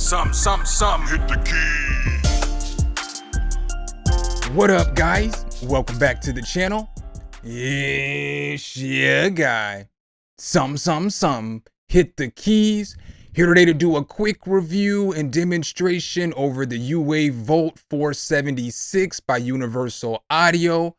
Sumn, hit the key. What up, guys? Welcome back to the channel. It's your guy, Sumn, hit the keys. Here today to do a quick review and demonstration over the UA Volt 476 by Universal Audio.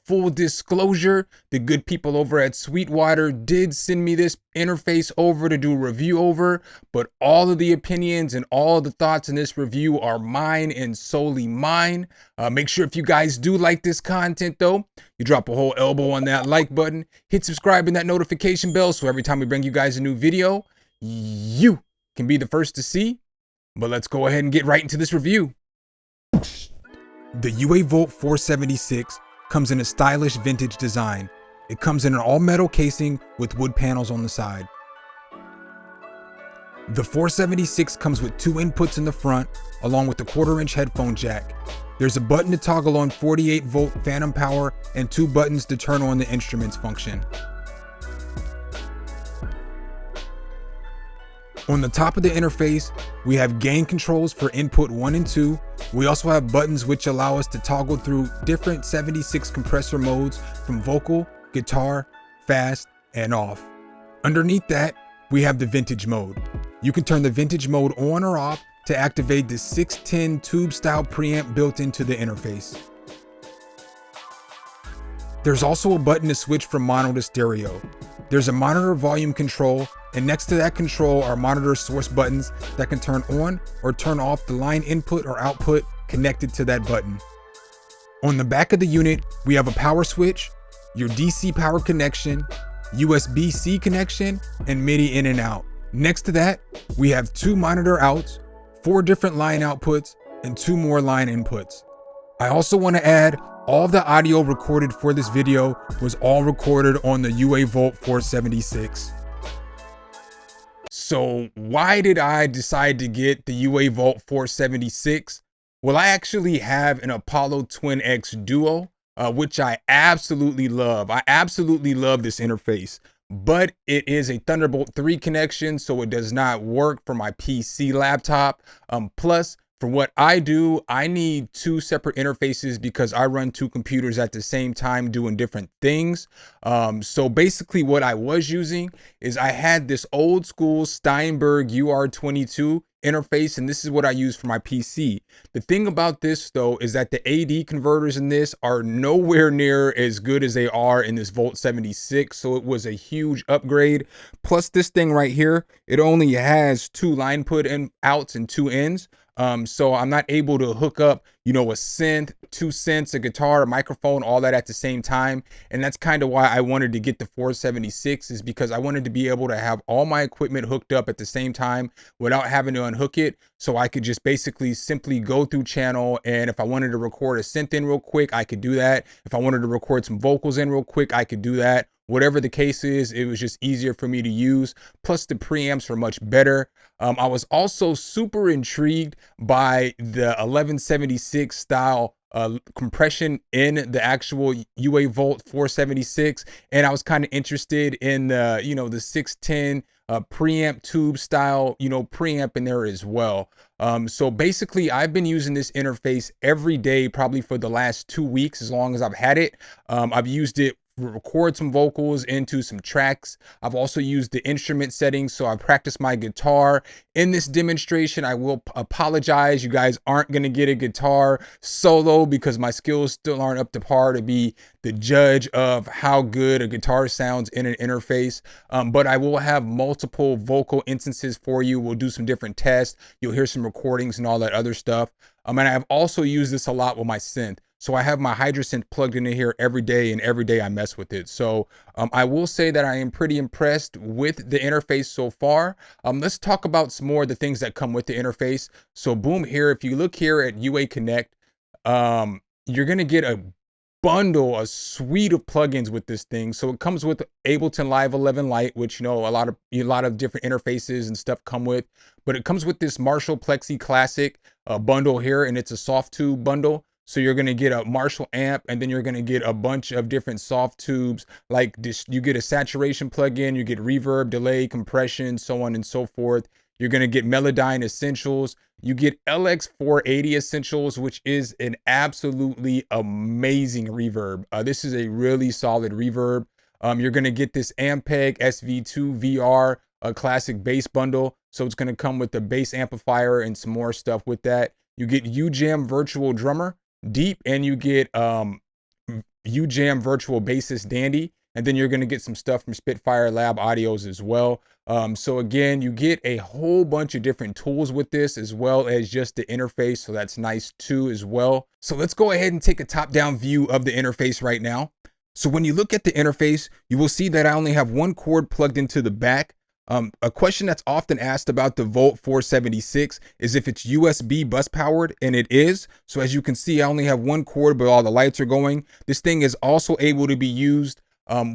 Full disclosure, the good people over at Sweetwater did send me this interface over to do a review over, but all of the opinions and all the thoughts in this review are mine and solely mine. Make sure if you guys do like this content though, you drop a whole elbow on that like button, hit subscribe and that notification bell so every time we bring you guys a new video, you can be the first to see. But let's go ahead and get right into this review. The UA Volt 476 comes in a stylish vintage design. It comes in an all metal casing with wood panels on the side. The 476 comes with 2 inputs in the front along with the 1/4-inch headphone jack. There's a button to toggle on 48 volt phantom power and 2 buttons to turn on the instruments function. On the top of the interface, we have gain controls for input 1 and 2. We also have buttons which allow us to toggle through different 76 compressor modes from vocal, guitar, fast, and off. Underneath that, we have the vintage mode. You can turn the vintage mode on or off to activate the 610 tube style preamp built into the interface. There's also a button to switch from mono to stereo. There's a monitor volume control, and next to that control are monitor source buttons that can turn on or turn off the line input or output connected to that button. On the back of the unit, we have a power switch, your DC power connection, USB-C connection, and MIDI in and out. Next to that, we have 2 monitor outs, 4 different line outputs, and 2 more line inputs. I also want to add, all of the audio recorded for this video was all recorded on the UA Volt 476. So why did I decide to get the UA Volt 476? Well, I actually have an Apollo Twin X Duo, which I absolutely love. I absolutely love this interface, but it is a Thunderbolt 3 connection, so it does not work for my PC laptop. Plus, for what I do, I need 2 separate interfaces because I run 2 computers at the same time doing different things. So basically what I was using is I had this old school Steinberg UR22 interface, and this is what I use for my PC. The thing about this though is that the AD converters in this are nowhere near as good as they are in this Volt 76, so it was a huge upgrade. Plus this thing right here, it only has 2 line put in outs and 2 ins. So I'm not able to hook up, a synth, 2 synths, a guitar, a microphone, all that at the same time. And that's kind of why I wanted to get the 476, is because I wanted to be able to have all my equipment hooked up at the same time without having to unhook it. So I could just basically simply go through channel, and if I wanted to record a synth in real quick, I could do that. If I wanted to record some vocals in real quick, I could do that. Whatever the case is, it was just easier for me to use. Plus the preamps are much better. I was also super intrigued by the 1176 style compression in the actual UA Volt 476, and I was kind of interested in the the 610 preamp tube style preamp in there as well. So basically I've been using this interface every day probably for the last 2 weeks, as long as I've had it. I've used it record some vocals into some tracks. I've also used the instrument settings, so I practiced my guitar. In this demonstration, I will apologize, you guys aren't going to get a guitar solo because my skills still aren't up to par to be the judge of how good a guitar sounds in an interface. But I will have multiple vocal instances for you. We'll do some different tests. You'll hear some recordings and all that other stuff. And I've also used this a lot with my synth. So I have my Hydrosynth plugged into here every day, and every day I mess with it. So I will say that I am pretty impressed with the interface so far. Let's talk about some more of the things that come with the interface. So boom, here, if you look here at UA Connect, you're going to get a suite of plugins with this thing. So it comes with Ableton Live 11 Lite, which a lot of different interfaces and stuff come with, but it comes with this Marshall Plexi Classic bundle here, and it's a soft tube bundle. So you're going to get a Marshall amp, and then you're going to get a bunch of different soft tubes like this. You get a saturation plugin, you get reverb, delay, compression, so on and so forth. You're going to get Melodyne Essentials. You get LX480 Essentials, which is an absolutely amazing reverb. This is a really solid reverb. You're going to get this Ampeg SV2 VR, a classic bass bundle. So it's going to come with the bass amplifier and some more stuff with that. You get UJam Virtual Drummer Deep, and you get UJam Virtual Bassist Dandy. And then you're going to get some stuff from Spitfire Lab Audios as well. So again, you get a whole bunch of different tools with this, as well as just the interface. So that's nice too as well. So let's go ahead and take a top-down view of the interface right now. So when you look at the interface, you will see that I only have one cord plugged into the back. A question that's often asked about the Volt 476 is if it's USB bus powered, and it is. So as you can see, I only have one cord, but all the lights are going. This thing is also able to be used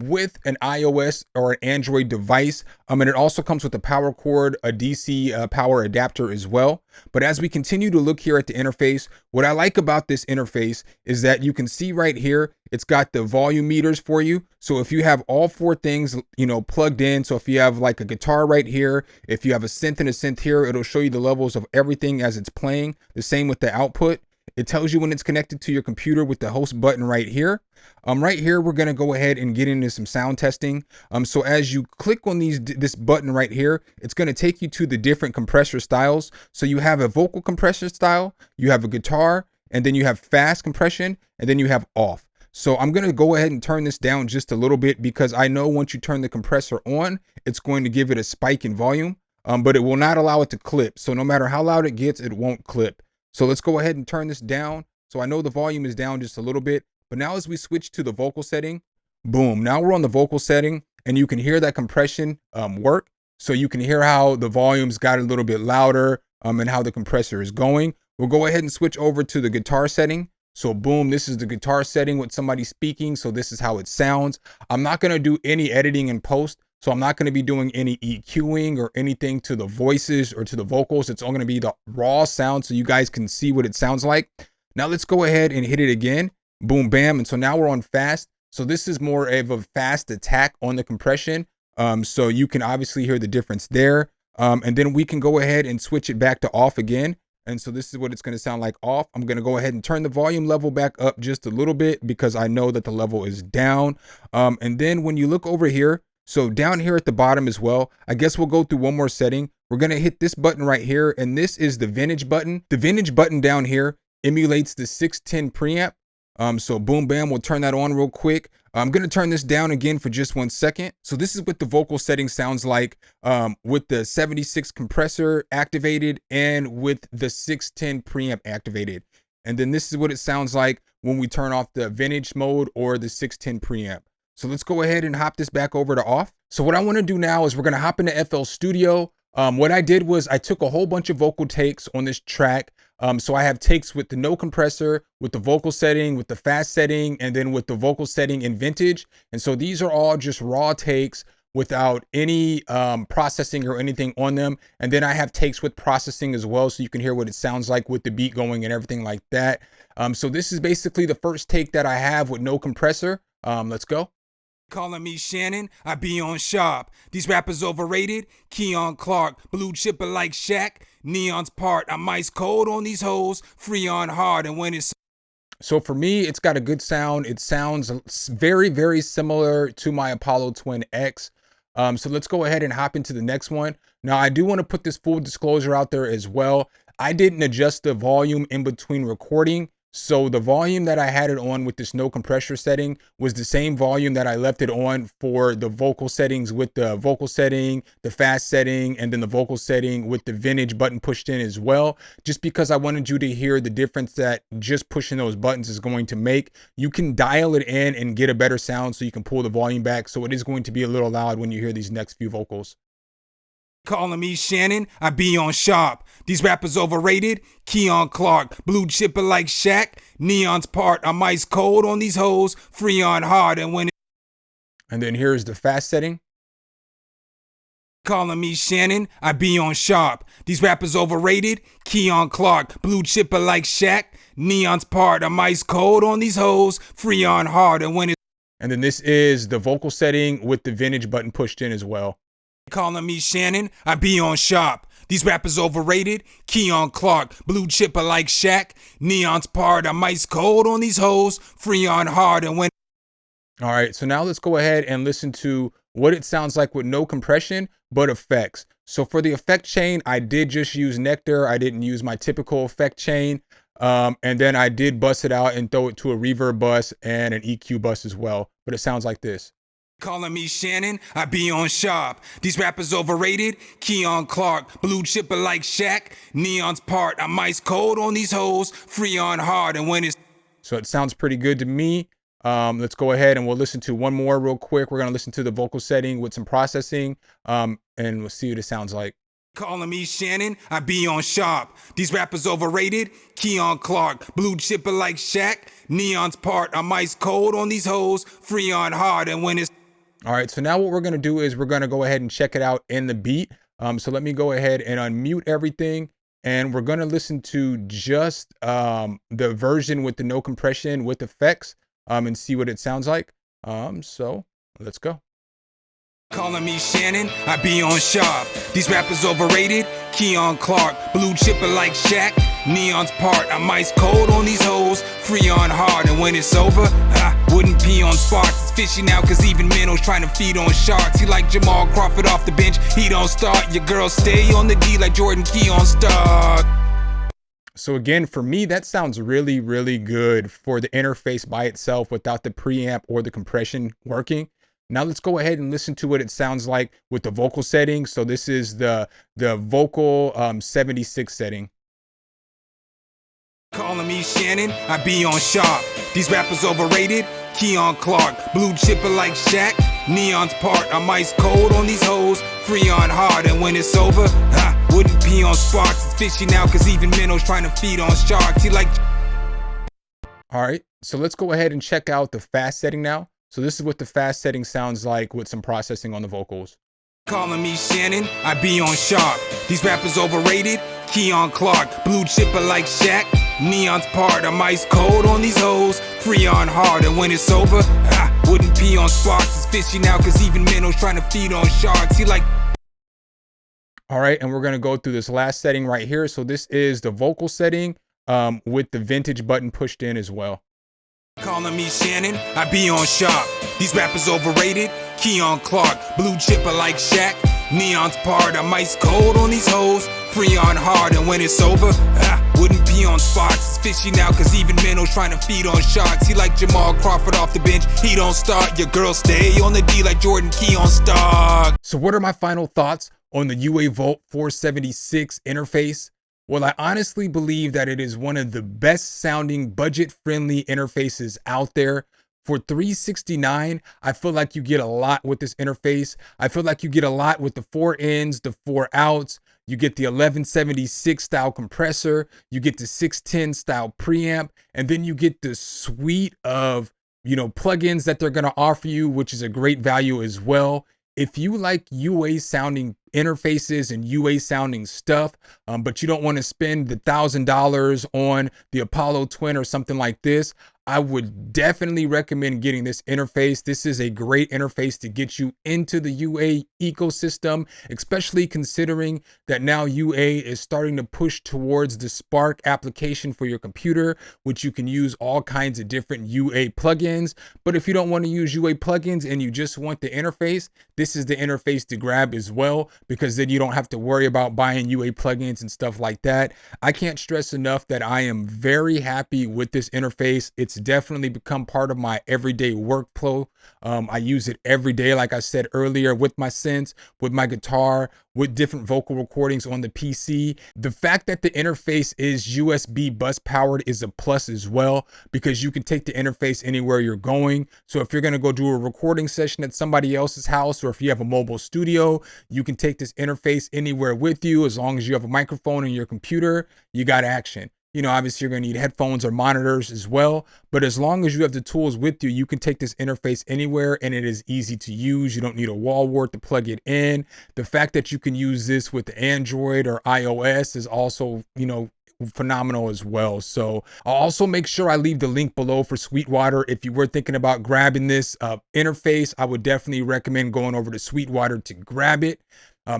with an iOS or an Android device. And it also comes with a power cord, a DC power adapter as well. But as we continue to look here at the interface, what I like about this interface is that you can see right here, it's got the volume meters for you. So if you have all four things, plugged in, so if you have like a guitar right here, if you have a synth and a synth here, it'll show you the levels of everything as it's playing. The same with the output. It tells you when it's connected to your computer with the host button right here. Right here, we're going to go ahead and get into some sound testing. So as you click on this button right here, it's going to take you to the different compressor styles. So you have a vocal compressor style, you have a guitar, and then you have fast compression, and then you have off. So I'm going to go ahead and turn this down just a little bit, because I know once you turn the compressor on, it's going to give it a spike in volume, but it will not allow it to clip. So no matter how loud it gets, it won't clip. So let's go ahead and turn this down. So I know the volume is down just a little bit, but now as we switch to the vocal setting, boom, now we're on the vocal setting, and you can hear that compression work. So you can hear how the volumes got a little bit louder and how the compressor is going. We'll go ahead and switch over to the guitar setting. So boom, this is the guitar setting with somebody speaking. So this is how it sounds. I'm not going to do any editing in post. So I'm not going to be doing any EQing or anything to the voices or to the vocals. It's all going to be the raw sound so you guys can see what it sounds like. Now let's go ahead and hit it again. Boom, bam. And so now we're on fast. So this is more of a fast attack on the compression. So you can obviously hear the difference there. And then we can go ahead and switch it back to off again. And so this is what it's going to sound like off. I'm going to go ahead and turn the volume level back up just a little bit, because I know that the level is down. And then when you look over here, so down here at the bottom as well, I guess we'll go through one more setting. We're going to hit this button right here, and this is the vintage button. The vintage button down here emulates the 610 preamp. So boom, bam, we'll turn that on real quick. I'm going to turn this down again for just 1 second. So this is what the vocal setting sounds like with the 76 compressor activated and with the 610 preamp activated. And then this is what it sounds like when we turn off the vintage mode or the 610 preamp. So let's go ahead and hop this back over to off. So what I want to do now is we're going to hop into FL Studio. What I did was I took a whole bunch of vocal takes on this track. So I have takes with the no compressor, with the vocal setting, with the fast setting, and then with the vocal setting in vintage. And so these are all just raw takes without any processing or anything on them. And then I have takes with processing as well, so you can hear what it sounds like with the beat going and everything like that. So this is basically the first take that I have with no compressor. Let's go. Calling me Shannon, I be on sharp. These rappers overrated. Keon Clark, blue chipper like Shaq. Neon's part, I'm ice cold on these hoes. Free on hard, and when it's... So for me, it's got a good sound. It sounds very, very similar to my Apollo Twin X. So let's go ahead and hop into the next one. Now, I do want to put this full disclosure out there as well. I didn't adjust the volume in between recording. So the volume that I had it on with this no compressor setting was the same volume that I left it on for the vocal settings, with the vocal setting, the fast setting, and then the vocal setting with the vintage button pushed in as well, just because I wanted you to hear the difference that just pushing those buttons is going to make. You can dial it in and get a better sound, so you can pull the volume back. So it is going to be a little loud when you hear these next few vocals. Calling me Shannon, I be on sharp. These rappers overrated. Keon Clark, blue chipper like Shaq. Neon's part, I'm ice cold on these hoes. Free on hard, and when... And then here's the fast setting. Calling me Shannon, I be on sharp. These rappers overrated. Keon Clark, blue chipper like Shaq. Neon's part, I'm ice cold on these hoes. Free on hard, and when it... And then this is the vocal setting with the vintage button pushed in as well. Calling me Shannon, I be on sharp. These rappers overrated. Keon Clark, blue chipper like Shaq. Neon's part, I'm ice cold on these hoes. Free on hard and when. All right, so now let's go ahead and listen to what it sounds like with no compression, but effects. So for the effect chain, I did just use Nectar. I didn't use my typical effect chain. And then I did bust it out and throw it to a reverb bus and an EQ bus as well. But it sounds like this. Calling me Shannon, I be on sharp. These rappers overrated. Keon Clark, blue chipper like Shaq. Neon's part, I'm ice cold on these hoes. Free on hard and when it's. So it sounds pretty good to me. Let's go ahead and we'll listen to one more real quick. We're gonna listen to the vocal setting with some processing, and we'll see what it sounds like. Calling me Shannon, I be on sharp. These rappers overrated. Keon Clark, blue chipper like Shaq. Neon's part, I'm ice cold on these hoes. Free on hard and when it's. All right, so now what we're gonna do is we're gonna go ahead and check it out in the beat. So let me go ahead and unmute everything, and we're gonna listen to just the version with the no compression with effects, and see what it sounds like. So let's go. Calling me Shannon, I be on sharp. These rappers overrated. Keon Clark, blue chipper like Shaq. Neon's part, I'm ice cold on these hoes. Free on hard and when it's over, I wouldn't pee on sparks. It's fishy now cause even minnows trying to feed on sharks. He like Jamal Crawford off the bench, he don't start. Your girl stay on the D like Jordan Keon Stark. So again, for me, that sounds really, really good for the interface by itself without the preamp or the compression working. Now let's go ahead and listen to what it sounds like with the vocal setting. So this is the vocal 76 setting. Calling me Shannon, I be on sharp. These rappers overrated. Keon Clark, blue chipper like Shaq. Neon's part, I'm ice cold on these hoes. Free on hard and when it's over, I wouldn't pee on sparks. It's fishy now cause even minnows trying to feed on sharks. He like. All right, so let's go ahead and check out the fast setting now. So this is what the fast setting sounds like with some processing on the vocals. Calling me Shannon, I be on sharp. These rappers overrated. Keon Clark, blue chipper like Shaq. Neon's part, I'm ice cold on these hoes. Free on hard and when it's over, I wouldn't pee on sparks. It's fishy now cause even minnows trying to feed on sharks. He like. All right, and we're gonna go through this last setting right here. So this is the vocal setting with the vintage button pushed in as well. Calling me Shannon, I be on sharp. These rappers overrated. Keon Clark, blue chipper like Shaq. Neon's part, I'm ice cold on these hoes. Free on hard and when it's over, I wouldn't pee on sparks. It's fishy now cause even minnows trying to feed on sharks. He like Jamal Crawford off the bench, he don't start. Your girl stay on the D like Jordan Keon Stark. So what are my final thoughts on the UA Vault 476 interface? Well, I honestly believe that it is one of the best sounding budget-friendly interfaces out there. For $369, I feel like you get a lot with this interface. I feel like you get a lot with the 4 ins, the 4 outs. You get the 1176 style compressor. You get the 610 style preamp. And then you get the suite of, plugins that they're going to offer you, which is a great value as well. If you like UA sounding interfaces and UA sounding stuff, but you don't want to spend the $1,000 on the Apollo Twin or something like this, I would definitely recommend getting this interface. This is a great interface to get you into the UA ecosystem, especially considering that now UA is starting to push towards the Spark application for your computer, which you can use all kinds of different UA plugins. But if you don't want to use UA plugins and you just want the interface, this is the interface to grab as well, because then you don't have to worry about buying UA plugins and stuff like that. I can't stress enough that I am very happy with this interface. It's definitely become part of my everyday workflow. I use it every day, like I said earlier, with my synths, with my guitar, with different vocal recordings on the PC. The fact that the interface is USB bus powered is a plus as well, because you can take the interface anywhere you're going. So if you're going to go do a recording session at somebody else's house, or if you have a mobile studio, you can take this interface anywhere with you. As long as you have a microphone in your computer, you got action. Obviously you're going to need headphones or monitors as well, but as long as you have the tools with you, you can take this interface anywhere and it is easy to use. You don't need a wall wart to plug it in. The fact that you can use this with Android or iOS is also, phenomenal as well. So I'll also make sure I leave the link below for Sweetwater. If you were thinking about grabbing this interface, I would definitely recommend going over to Sweetwater to grab it.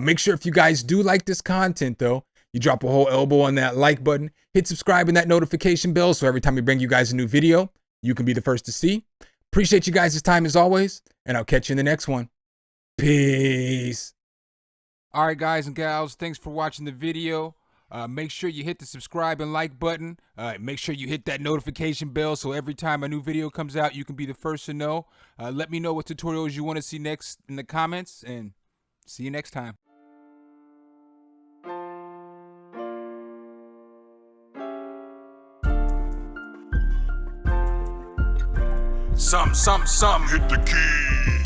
Make sure if you guys do like this content though, you drop a whole elbow on that like button, hit subscribe and that notification bell so every time we bring you guys a new video, you can be the first to see. Appreciate you guys' time as always, and I'll catch you in the next one. Peace. All right, guys and gals, thanks for watching the video. Make sure you hit the subscribe and like button. Make sure you hit that notification bell so every time a new video comes out, you can be the first to know. Let me know what tutorials you want to see next in the comments, and see you next time. Sum, sum, sum, hit the key.